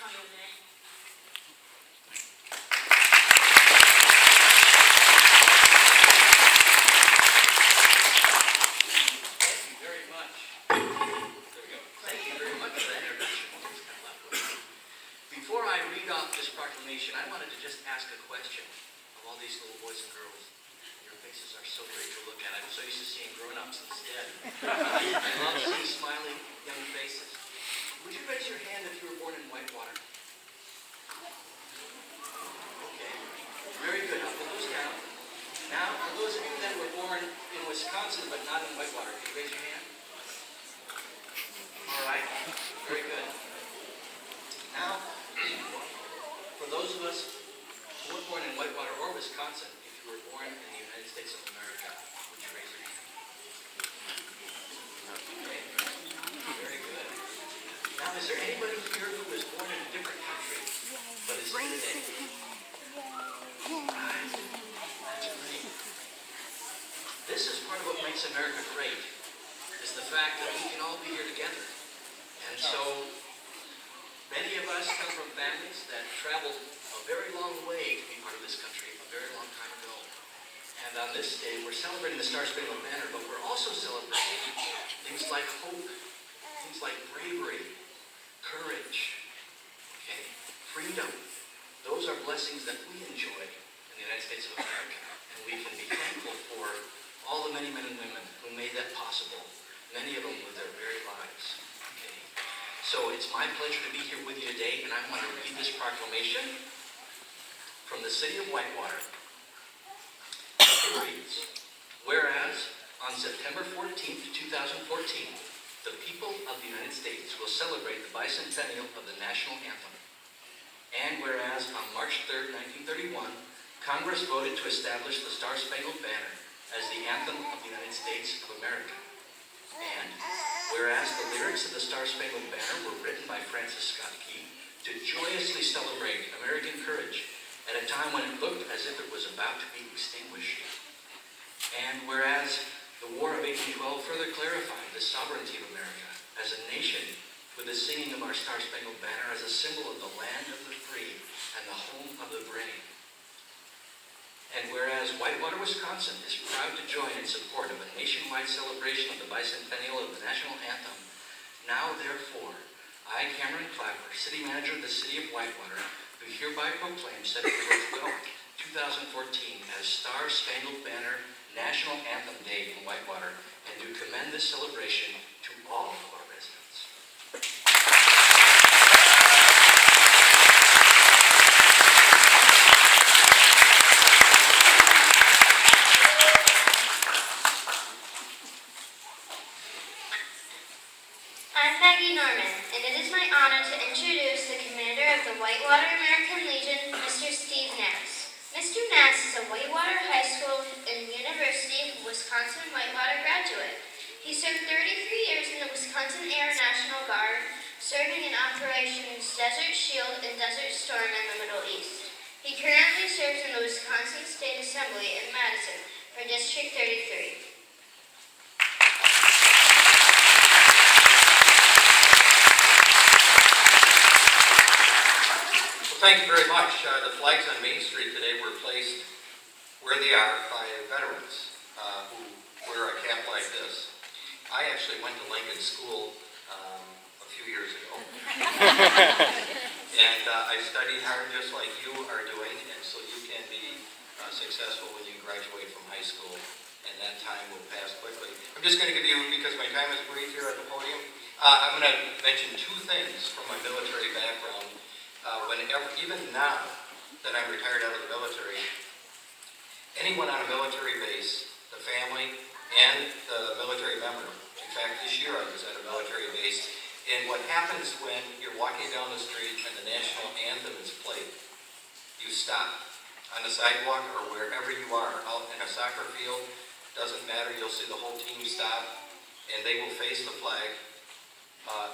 Antonio Day. Thank you very much. There we go. Thank you very much for that introduction. Before I read off this proclamation, I wanted to just ask a question of all these little boys and girls. Your faces are so great to look at. I'm so used to seeing grown-ups instead. I love seeing smiling young faces. Would you raise your hand if you were born in Whitewater? Okay. Very good. I'll put those down. Now, for those of you that were born in Wisconsin but not in Whitewater, can you raise your hand? All right. Very good. Now, for those of us who were born in Whitewater or Wisconsin, if you were born in the United States of America, would you raise your hand? Okay. Very good. Now, is there anybody here who was born in a different country but is here today? Right. That's great. This is part of what makes America great, is the fact that we can all be here together. And so, many of us come from families that traveled a very long way to be part of this country a very long time ago. And on this day, we're celebrating the Star-Spangled Banner, but we're also celebrating things like hope, things like bravery, courage, okay, freedom. Those are blessings that we enjoy in the United States of America. And we can be thankful for all the many men and women who made that possible, many of them with their very lives. Okay. So it's my pleasure to be here with you today, and I want to read this proclamation from the city of Whitewater. It reads, whereas on September 14th, 2014, the people of the United States will celebrate the bicentennial of the national anthem. And whereas on March 3rd, 1931, Congress voted to establish the Star-Spangled Banner as the anthem of the United States of America. And whereas the lyrics of the Star-Spangled Banner were written by Francis Scott Key to joyously celebrate American courage at a time when it looked as if it was about to be extinguished. And whereas the War of 1812 further clarified the sovereignty of America as a nation with the singing of our Star-Spangled Banner as a symbol of the land of the free and the home of the brave. And whereas Whitewater, Wisconsin is proud to join in support of a nationwide celebration of the bicentennial of the national anthem, now therefore, I, Cameron Clapper, City Manager of the City of Whitewater, do hereby proclaim September 12th, 2014 as Star-Spangled Banner National Anthem Day in Whitewater, and do commend this celebration to all of our residents. I'm Maggie Norman, and it is my honor to introduce the commander of the Whitewater American Legion, Mr. Steve Nass. Mr. Nass is a Whitewater High School and University of Wisconsin-Whitewater graduate. He served 33 years in the Wisconsin Air National Guard, serving in Operations Desert Shield and Desert Storm in the Middle East. He currently serves in the Wisconsin State Assembly in Madison for District 33. Thank you very much. The flags on Main Street today were placed where they are by veterans who wear a cap like this. I actually went to Lincoln School a few years ago. And I studied hard just like you are doing, and so you can be successful when you graduate from high school, and that time will pass quickly. I'm just going to give you, because my time is brief here at the podium, I'm going to mention two things from my military background. Even now that I'm retired out of the military, anyone on a military base, the family and the military member, in fact this year I was at a military base, and what happens when you're walking down the street and the national anthem is played, you stop on the sidewalk or wherever you are, out in a soccer field, doesn't matter, you'll see the whole team stop and they will face the flag.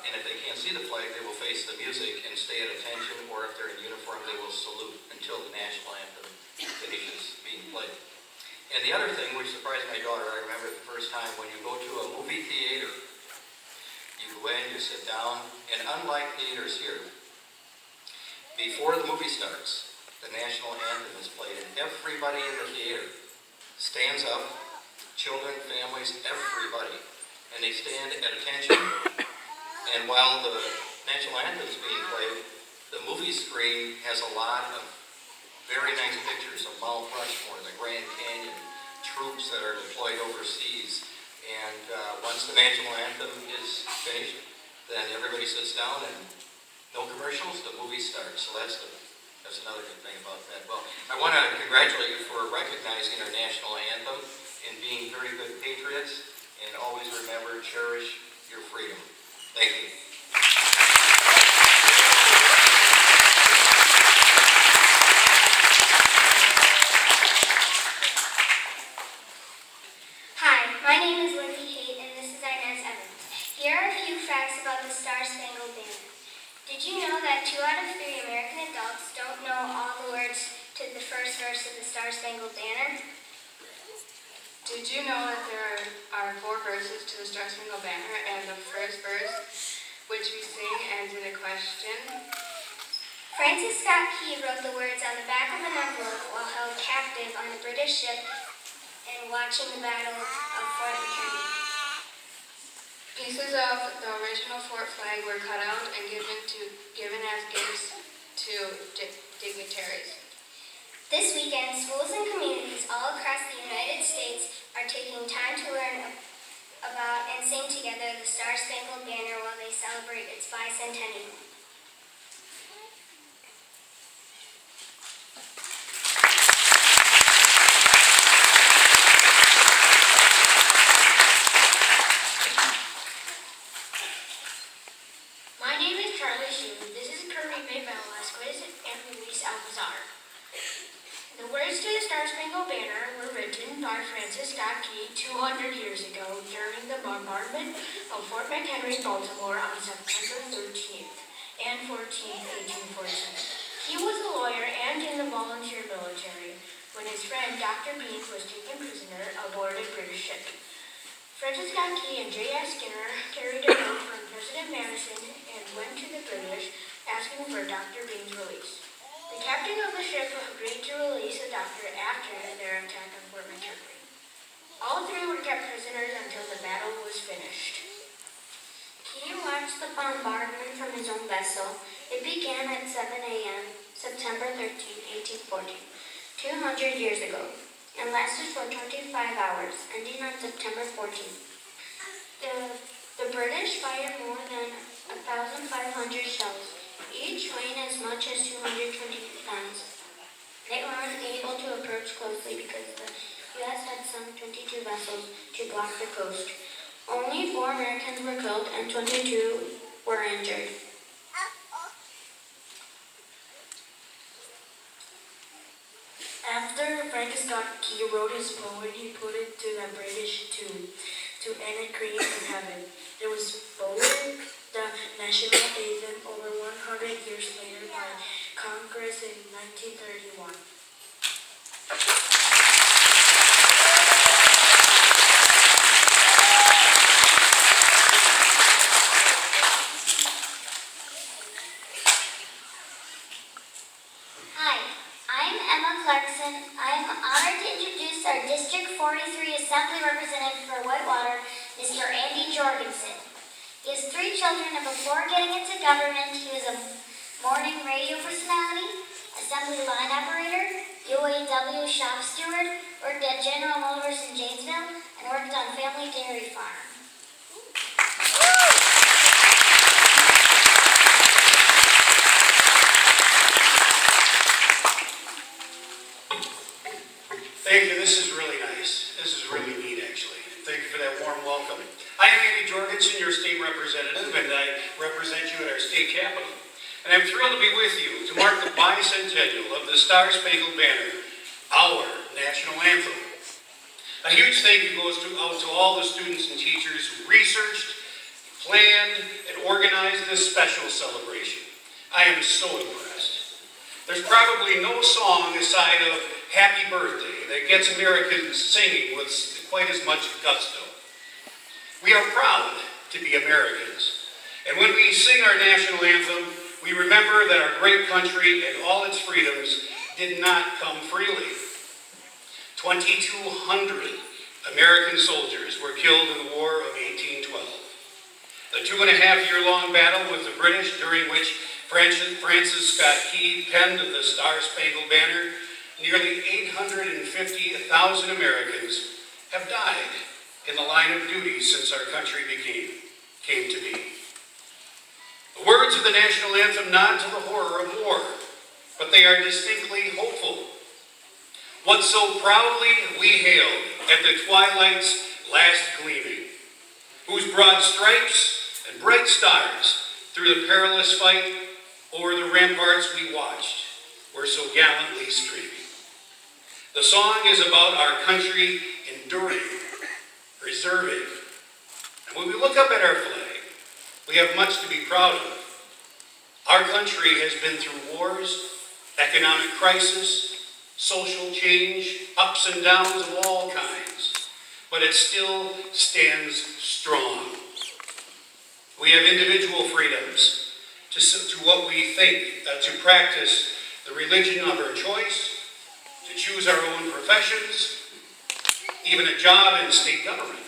And if they can't see the flag, they will face the music and stay at attention, or if they're in uniform, they will salute until the national anthem finishes being played. And the other thing, which surprised my daughter, I remember the first time when you go to a movie theater, you go in, you sit down, and unlike theaters here, Before the movie starts, the national anthem is played and everybody in the theater stands up, children, families, everybody, and they stand at attention. And while the national anthem is being played, the movie screen has a lot of very nice pictures of Mount Rushmore, the Grand Canyon, troops that are deployed overseas. And once the national anthem is finished, then everybody sits down and no commercials, the movie starts. So that's another good thing about that. Well, I want to congratulate you for recognizing our national anthem and being very good patriots, and always remember, cherish your freedom. Thank you. Hi, my name is Lindsay Haight, and this is Inez Evans. Here are a few facts about the Star-Spangled Banner. Did you know that 2 out of 3 American adults don't know all the words to the first verse of the Star-Spangled Banner? Did you know that there are 4 verses to the Star-Spangled Banner, and the first verse, which we sing, ends in a question? Francis Scott Key wrote the words on the back of an envelope while held captive on a British ship and watching the Battle of Fort McHenry. Pieces of the original fort flag were cut out and given as gifts to dignitaries. This weekend, schools and communities all across the United States are taking time to learn about and sing together the Star-Spangled Banner while they celebrate its bicentennial. My name is Charlie Hsu. This is Karime Velasquez and Luis Alcazar. The words to the Star-Spangled Banner were written by Francis Scott Key 200 years ago during the bombardment of Fort McHenry, Baltimore on September 13th and 14th, 1847. He was a lawyer and in the volunteer military when his friend Dr. Bean was taken prisoner aboard a British ship. Francis Scott Key and J.S. Skinner carried a note from President Madison and went to the British asking for Dr. Bean's release. The captain of the ship agreed to release the doctor after their attack on Fort McHenry. All 3 were kept prisoners until the battle was finished. Key watched the bombardment from his own vessel. It began at 7 a.m., September 13, 1814, 200 years ago, and lasted for 25 hours, ending on September 14th. The British fired more than 1,500 shells, each weighing as much as 220 pounds. They were unable to approach closely because the U.S. had sunk 22 vessels to block the coast. Only 4 Americans were killed and 22 were injured. After Francis Scott Key wrote his poem, he put it to the British to end a creed in heaven. It was voted the national anthem over 100 years later by Congress in 1931. Hi, I'm Emma Clarkson. I'm honored to introduce our District 43 Assembly Representative for Whitewater, Mr. Andy Jorgensen. He has 3 children, and before getting into government, he was a morning radio personality, assembly line operator, UAW shop steward, worked at General Motors in Janesville, and worked on family dairy farm. Thank you. This is really nice. This is really neat, actually. Thank you for that warm welcome. I am Andy Jorgensen, your state representative, and I represent you at our state capitol. And I'm thrilled to be with you to mark the bicentennial of the Star-Spangled Banner, our national anthem. A huge thank you goes out to all the students and teachers who researched, planned, and organized this special celebration. I am so impressed. There's probably no song aside of Happy Birthday that gets Americans singing with quite as much gusto. We are proud to be Americans. And when we sing our national anthem, we remember that our great country and all its freedoms did not come freely. 2,200 American soldiers were killed in the War of 1812. The 2.5-year-long battle with the British, during which Francis Scott Key penned the Star-Spangled Banner, nearly 850,000 Americans have died in the line of duty since our country came to be. The words of the national anthem nod to the horror of war, but they are distinctly hopeful. What so proudly we hailed at the twilight's last gleaming, whose broad stripes and bright stars through the perilous fight o'er the ramparts we watched were so gallantly streaming. The song is about our country enduring, preserving. And when we look up at our flag, we have much to be proud of. Our country has been through wars, economic crisis, social change, ups and downs of all kinds, but it still stands strong. We have individual freedoms to what we think, to practice the religion of our choice, to choose our own professions, even a job in state government,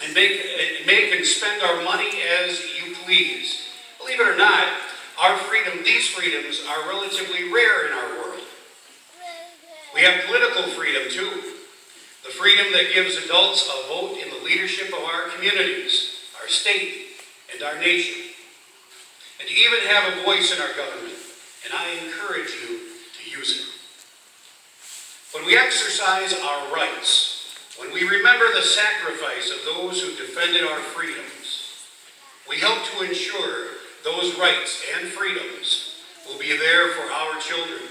and make and spend our money as you please. Believe it or not, these freedoms are relatively rare in our world. We have political freedom too. The freedom that gives adults a vote in the leadership of our communities, our state, and our nation. And to even have a voice in our government, and I encourage you to use it. When we exercise our rights, when we remember the sacrifice of those who defended our freedoms, we help to ensure those rights and freedoms will be there for our children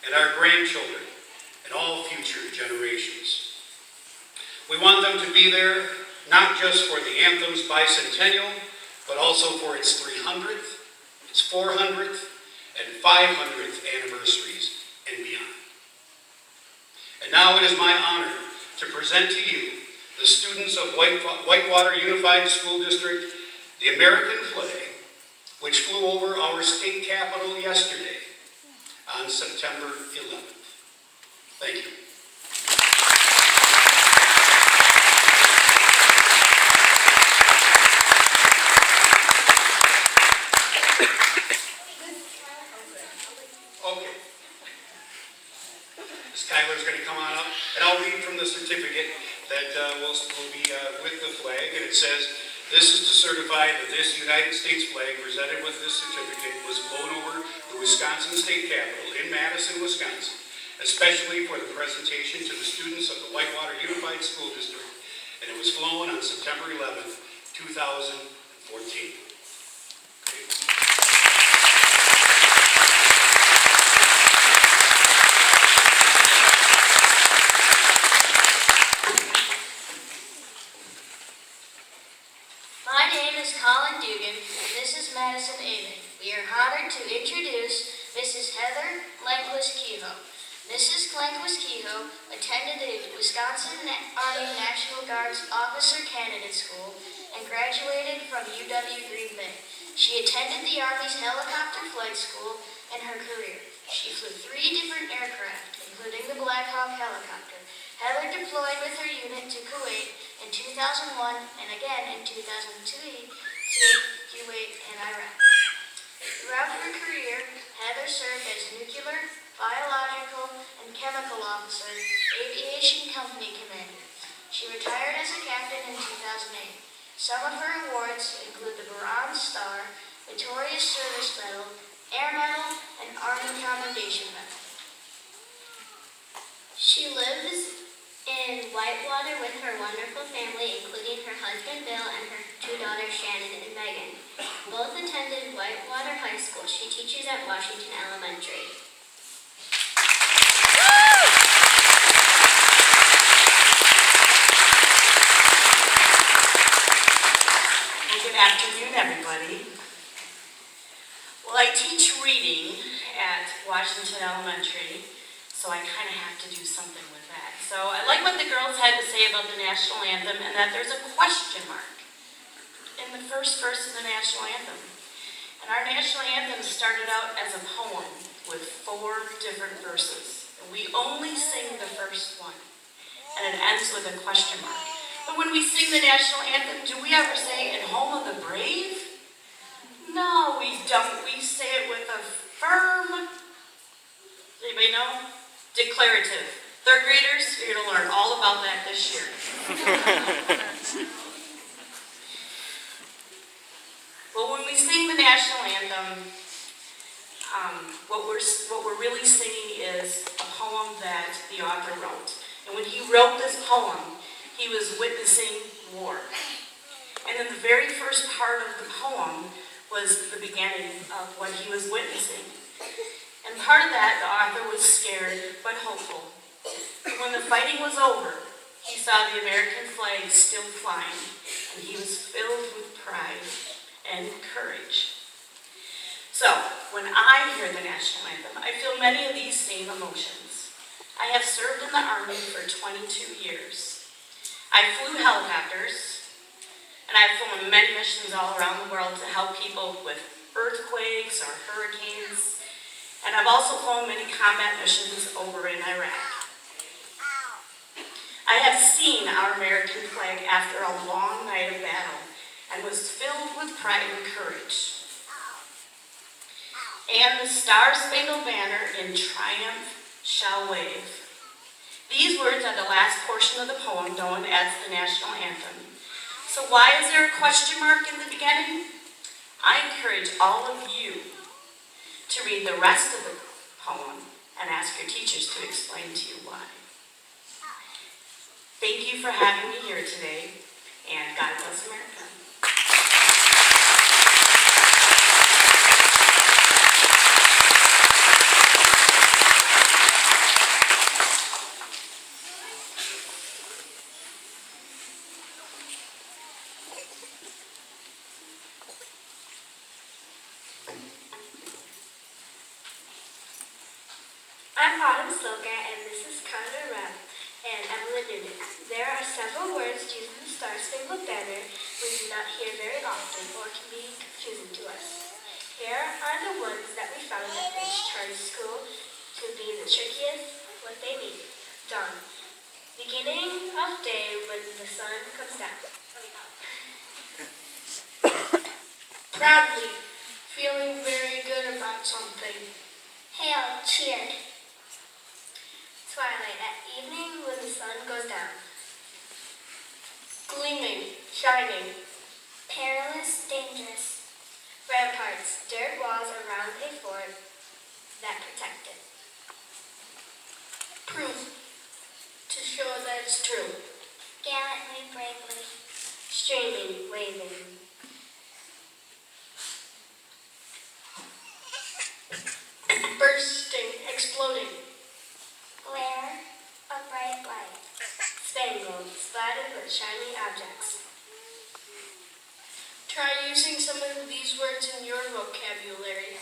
and our grandchildren and all future generations. We want them to be there not just for the anthem's bicentennial, but also for its 300th, its 400th, and 500th anniversaries and beyond. And now it is my honor to present to you, the students of Whitewater Unified School District, the American flag, which flew over our state capitol yesterday on September 11th. Thank you. Okay. Ms. Tyler's going to come on up, and I'll read from the certificate that will be with the flag, and it says, "This is to certify that this United States flag presented with this certificate was flown over the Wisconsin State Capitol in Madison, Wisconsin, especially for the presentation to the students of the Whitewater Unified School District, and it was flown on September 11th, 2014. My name is Colin Dugan, and this is Madison Avon. We are honored to introduce Mrs. Heather Glenquist-Kehoe. Mrs. Glenquist-Kehoe attended the Wisconsin Army National Guard's Officer Candidate School and graduated from UW Green Bay. She attended the Army's helicopter flight school in her career. She flew 3 different aircraft, including the Black Hawk helicopter. Heather deployed with her unit to Kuwait in 2001 and again in 2002 to Kuwait and Iraq. Throughout her career, Heather served as nuclear, biological, and chemical officer, aviation company commander. She retired as a captain in 2008. Some of her awards include the Bronze Star, Victorious Service Medal, Air Medal, and Army Commendation Medal. She lives in Whitewater with her wonderful family, including her husband Bill and her 2 daughters Shannon and Megan. Both attended Whitewater High School. She teaches at Washington Elementary. Well, good afternoon, everybody. Well, I teach reading at Washington Elementary, so I kind of have to do something with that. So I like what the girls had to say about the national anthem and that there's a question mark in the first verse of the national anthem. And our national anthem started out as a poem with 4 different verses. And we only sing the first one, and it ends with a question mark. But when we sing the national anthem, do we ever say, "In home of the brave"? No, we don't. We say it with a firm, does anybody know? Declarative. 3rd graders, you're going to learn all about that this year. Well, when we sing the national anthem, what we're really singing is a poem that the author wrote. And when he wrote this poem, he was witnessing war. And in the very first part of the poem was the beginning of what he was witnessing. And part of that, the author was scared but hopeful. And when the fighting was over, he saw the American flag still flying, and he was filled with pride and courage. So, when I hear the national anthem, I feel many of these same emotions. I have served in the Army for 22 years. I flew helicopters, and I've flown many missions all around the world to help people with earthquakes or hurricanes. And I've also flown many combat missions over in Iraq. I have seen our American flag after a long night of battle and was filled with pride and courage. And the Star-Spangled Banner in triumph shall wave. These words are the last portion of the poem known as the national anthem. So why is there a question mark in the beginning? I encourage all of you to read the rest of the poem and ask your teachers to explain to you why. Thank you for having me here today, and God bless America. I'm Autumn Sloka, and this is Condor Rep and Evelyn Noonan. There are several words used in the Star-Spangled Banner we do not hear very often or can be confusing to us. Here are the ones that we found at Rich Charlie School to be the trickiest. What they mean. Dawn. Beginning of day when the sun comes down. Proudly, feeling very good about something. Hail, cheered. Twilight, at evening when the sun goes down. Gleaming, shining. Perilous, dangerous. Ramparts, dirt walls around a fort that protect it. Proof, to show that it's true. Gallantly, bravely. Streaming, waving. Bursting, exploding. Glare, a bright light. Spangled, splattered with shiny objects. Try using some of these words in your vocabulary.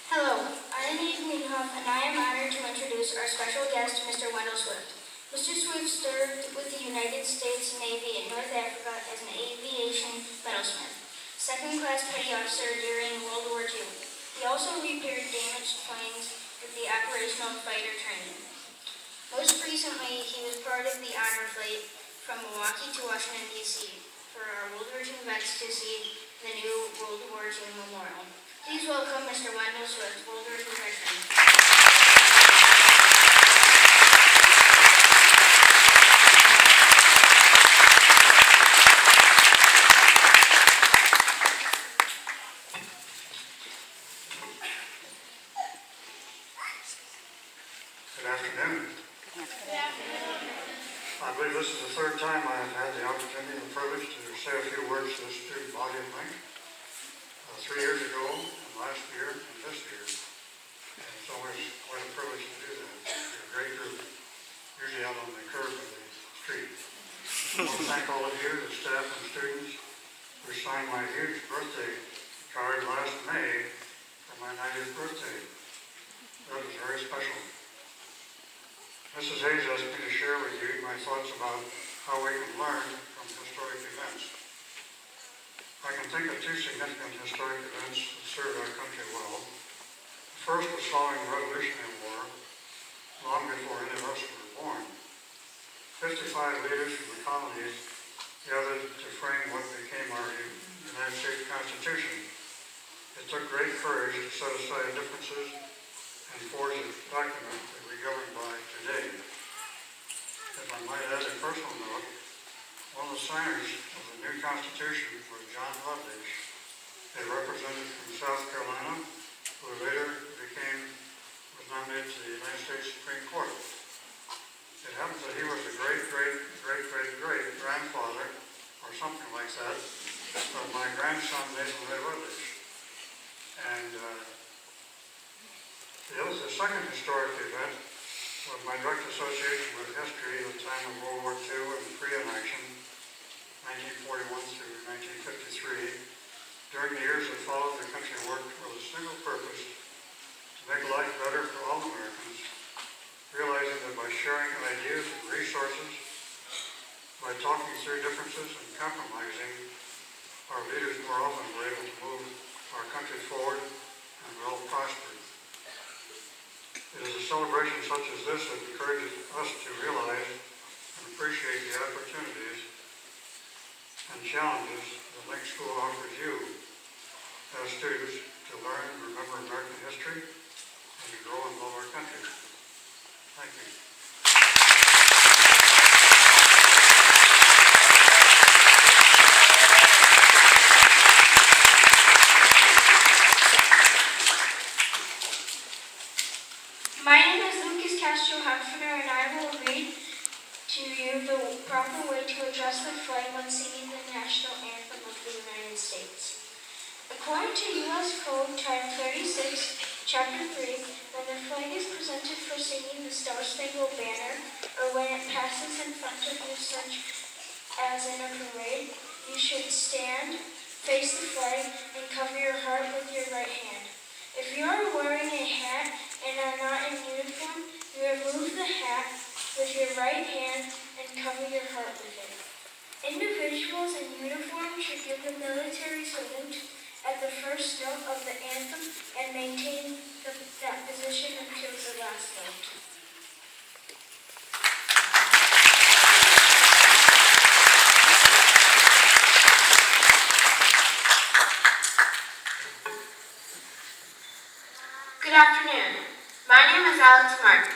Hello, I'm Eve Minhoff, and I am honored to introduce our special guest, Mr. Wendell Swift. Mr. Swift served with the United States Navy in North Africa as an aviation metalsmith, second-class petty officer during World War II. He also repaired damaged planes with the operational fighter training. Most recently, he was part of the honor flight from Milwaukee to Washington, D.C. for our World War II vets to see the new World War II memorial. Please welcome Mr. Wendell Swift, World War II veteran. Good afternoon. I believe this is the third time I have had the opportunity and the privilege to say a few words to the student body of Link. 3 years ago, and last year, and this year. And it's always quite a privilege to do that. You're a great group, usually out on the curb of the street. I want to thank all of you, the staff and students, who signed my huge birthday card last May for my 90th birthday. that is very special. Mrs. Hayes asked me to share with you my thoughts about how we can learn from historic events. I can think of two significant historic events that served our country well. The first was following the Revolutionary War, long before any of us were born. 55 leaders from the colonies gathered to frame what became our United States Constitution. It took great courage to set aside differences and forge a document that we govern by today. If I might add a personal note, one of the signers of the new Constitution was John Rutledge, a representative from South Carolina, who later was nominated to the United States Supreme Court. It happens that he was the great-great-great-great-grandfather, or something like that, of my grandson, Nathan Ray Rutledge. And the second historic event was my direct association with history at the time of World War II and the Korean action, 1941 through 1953. During the years that followed, the country worked with a single purpose: to make life better for all Americans, realizing that by sharing ideas and resources, by talking through differences and compromising, our leaders more often were able to move our country forward and we all prospered. It is a celebration such as this that encourages us to realize and appreciate the opportunities and challenges that Link School offers you as students to learn and remember American history and to grow and love our country. Thank you. My name is Lucas Castro Hanfner, and I will read to you the proper way to address the flag when singing the national anthem of the United States. According to U.S. Code Title 36, Chapter 3, when the flag is presented for singing the Star-Spangled Banner, or when it passes in front of you such as in a parade, you should stand, face the flag, and cover your heart with your right hand. If you are wearing a hat and are not in uniform, you remove the hat with your right hand and cover your heart with it. Individuals in uniform should give the military salute at the first note of the anthem and maintain that position until the last note. Good afternoon. My name is Alex Martin.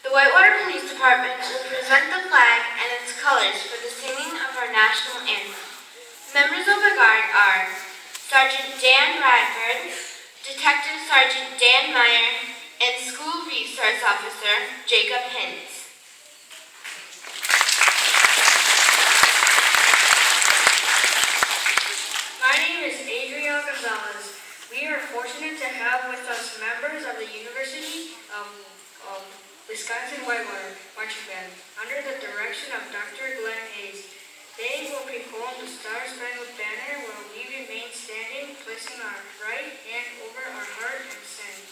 The Whitewater Police Department will present the flag and its colors for the singing of our national anthem. Members of the Guard are Sergeant Dan Bradford, Detective Sergeant Dan Meyer, and School Resource Officer Jacob Hintz. My name is Adriel Gonzalez. We are fortunate to have with us members of the University of Wisconsin-Whitewater Marching Band under the direction of Dr. Glenn Hayes. They will perform the Star-Spangled Banner while we remain standing, placing our right hand over our heart and sing.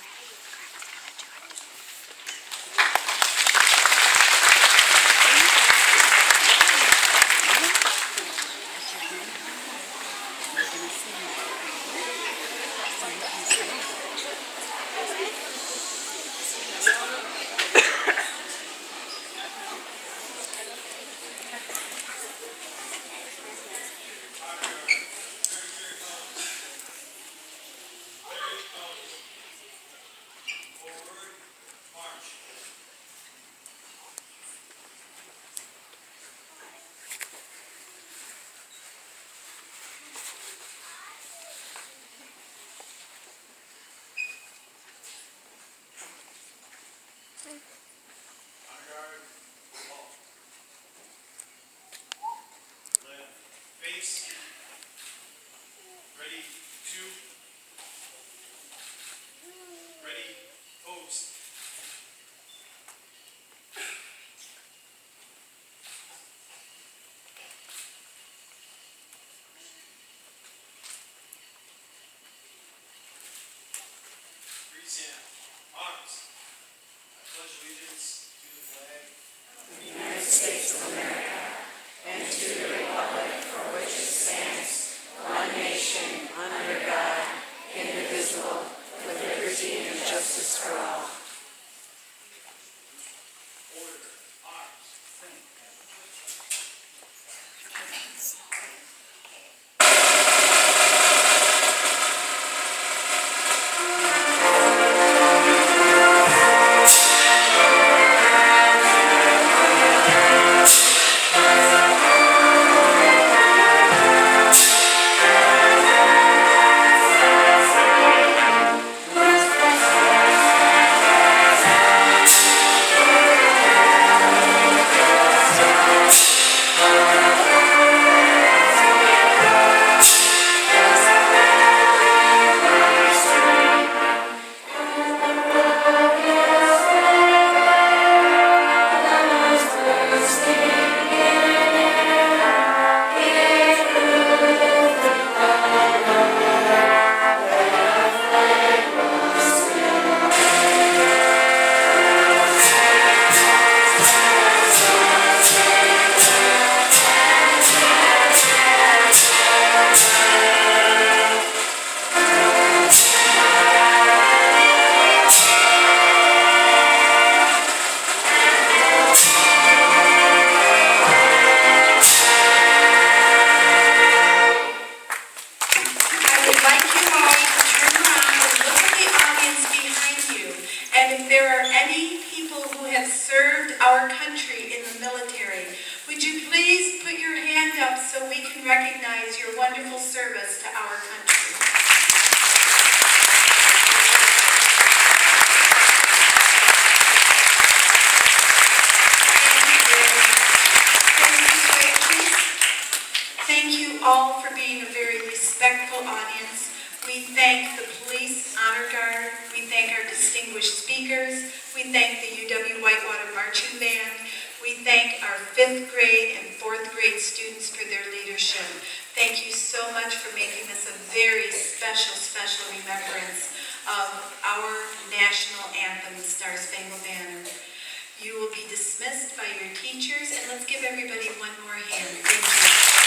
Face. Ready, two. Ready, post. We thank the Police Honor Guard. We thank our distinguished speakers. We thank the UW Whitewater Marching Band. We thank our 5th grade and 4th grade students for their leadership. Thank you so much for making this a very special, special remembrance of our national anthem, the Star Spangled Banner. You will be dismissed by your teachers, and let's give everybody one more hand. Thank you.